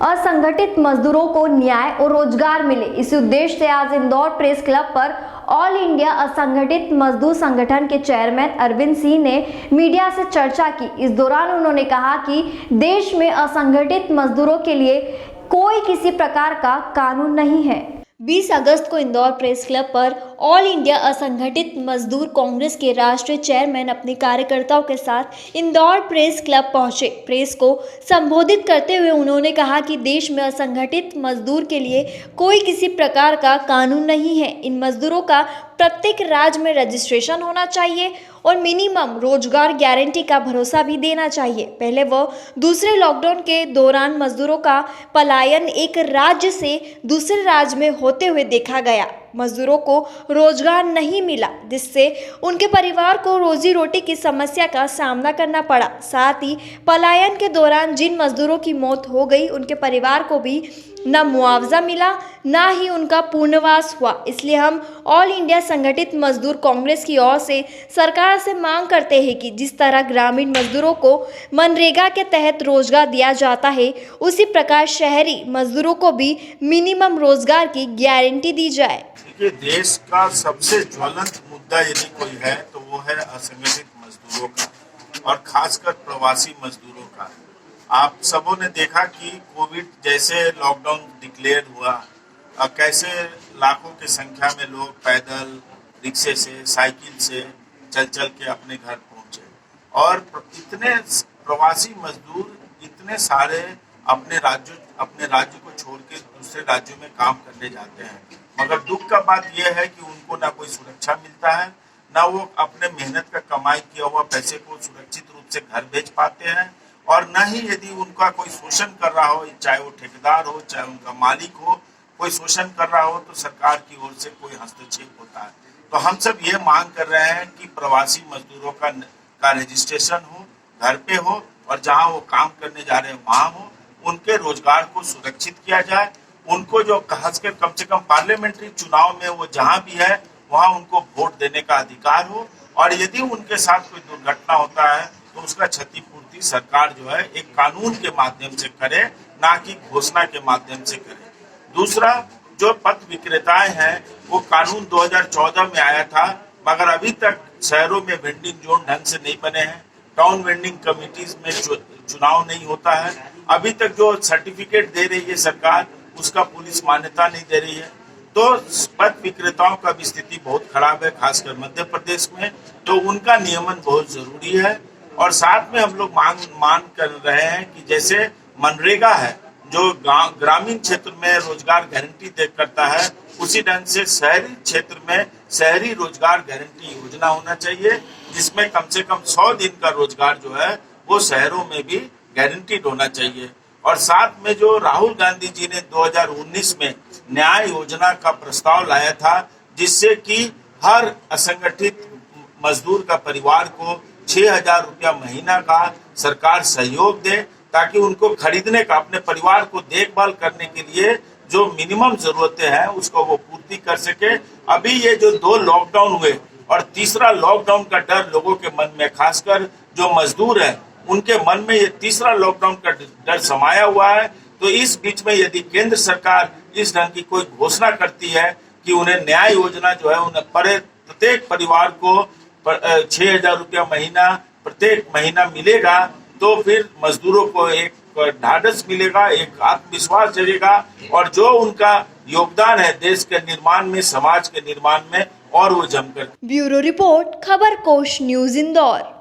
असंगठित मजदूरों को न्याय और रोजगार मिले। इसी उद्देश्य से आज इंदौर प्रेस क्लब पर ऑल इंडिया असंगठित मजदूर संगठन के चेयरमैन अरविंद सिंह ने मीडिया से चर्चा की। इस दौरान उन्होंने कहा कि देश में असंगठित मजदूरों के लिए कोई किसी प्रकार का कानून नहीं है। 20 अगस्त को इंदौर प्रेस क्लब पर ऑल इंडिया असंगठित मजदूर कांग्रेस के राष्ट्रीय चेयरमैन अपने कार्यकर्ताओं के साथ इंदौर प्रेस क्लब पहुंचे। प्रेस को संबोधित करते हुए उन्होंने कहा कि देश में असंगठित मजदूर के लिए कोई किसी प्रकार का कानून नहीं है। इन मजदूरों का प्रत्येक राज्य में रजिस्ट्रेशन होना चाहिए और मिनिमम रोजगार गारंटी का भरोसा भी देना चाहिए। पहले व दूसरे लॉकडाउन के दौरान मजदूरों का पलायन एक राज्य से दूसरे राज्य में होते हुए देखा गया। मजदूरों को रोजगार नहीं मिला, जिससे उनके परिवार को रोजी रोटी की समस्या का सामना करना पड़ा। साथ ही पलायन के दौरान जिन मजदूरों की मौत हो गई, उनके परिवार को भी न मुआवजा मिला, न ही उनका पुनर्वास हुआ। इसलिए हम ऑल इंडिया संगठित मजदूर कांग्रेस की ओर से सरकार से मांग करते हैं कि जिस तरह ग्रामीण मजदूरों को मनरेगा के तहत रोजगार दिया जाता है, उसी प्रकार शहरी मजदूरों को भी मिनिमम रोजगार की गारंटी दी जाए। देखिए, देश का सबसे ज्वलंत मुद्दा यदि कोई है तो वो है असंगठित मजदूरों का और खासकर प्रवासी मजदूरों का। आप सबों ने देखा कि कोविड जैसे लॉकडाउन डिक्लेयर हुआ, कैसे लाखों की संख्या में लोग पैदल, रिक्शे से, साइकिल से चल के अपने घर पहुंचे और इतने प्रवासी मजदूर इतने सारे अपने राज्य को छोड़ के दूसरे राज्यों में काम करने जाते हैं। मगर दुख का बात यह है कि उनको ना कोई सुरक्षा मिलता है, ना वो अपने मेहनत का कमाई किया हुआ पैसे को सुरक्षित रूप से घर भेज पाते हैं, और न ही यदि उनका कोई शोषण कर रहा हो, चाहे वो ठेकेदार हो, चाहे उनका मालिक हो, कोई शोषण कर रहा हो तो सरकार की ओर से कोई हस्तक्षेप होता है। तो हम सब ये मांग कर रहे हैं कि प्रवासी मजदूरों का रजिस्ट्रेशन हो, घर पे हो, और जहाँ वो काम करने जा रहे हैं वहाँ हो, उनके रोजगार को सुरक्षित किया जाए। उनको जो खासकर कम से कम पार्लियामेंट्री चुनाव में वो जहाँ भी है वहाँ उनको वोट देने का अधिकार हो, और यदि उनके साथ कोई दुर्घटना होता है तो उसका क्षतिपूर्ति सरकार जो है एक कानून के माध्यम से करे, ना कि घोषणा के माध्यम से करे। दूसरा, जो पथ विक्रेताएं हैं वो कानून 2014 में आया था, मगर अभी तक शहरों में वेंडिंग जोन ढंग से नहीं बने हैं, टाउन वेंडिंग कमिटीज में चुनाव नहीं होता है, अभी तक जो सर्टिफिकेट दे रही है सरकार उसका पुलिस मान्यता नहीं दे रही है। तो पथ विक्रेताओं का भी स्थिति बहुत खराब है, खासकर मध्य प्रदेश में, तो उनका नियमन बहुत जरूरी है। और साथ में हम लोग मांग कर रहे हैं कि जैसे मनरेगा है जो ग्रामीण क्षेत्र में रोजगार गारंटी तय करता है, उसी ढंग से शहरी क्षेत्र में शहरी रोजगार गारंटी योजना होना चाहिए, जिसमें कम से कम 100 दिन का रोजगार जो है वो शहरों में भी गारंटीड होना चाहिए। और साथ में जो राहुल गांधी जी ने 2019 में न्याय योजना का प्रस्ताव लाया था, जिससे कि हर असंगठित मजदूर का परिवार को 6,000 रुपया महीना का सरकार सहयोग दे, ताकि उनको खरीदने का, अपने परिवार को देखभाल करने के लिए जो मिनिमम जरूरतें हैं उसको वो पूर्ति कर सके। अभी ये जो 2 लॉकडाउन हुए और तीसरा लॉकडाउन का डर लोगों के मन में, खासकर जो मजदूर है उनके मन में ये तीसरा लॉकडाउन का डर समाया हुआ है। तो इस बीच में यदि केंद्र सरकार इस ढंग की कोई घोषणा करती है कि उन्हें न्याय योजना जो है उन्हें प्रत्येक परिवार को 6,000 रुपया महीना प्रत्येक महीना मिलेगा, तो फिर मजदूरों को एक ढाढ़स मिलेगा, एक आत्मविश्वास जगेगा, और जो उनका योगदान है देश के निर्माण में, समाज के निर्माण में, और वो जमकर। ब्यूरो रिपोर्ट, खबर कोश न्यूज इंदौर।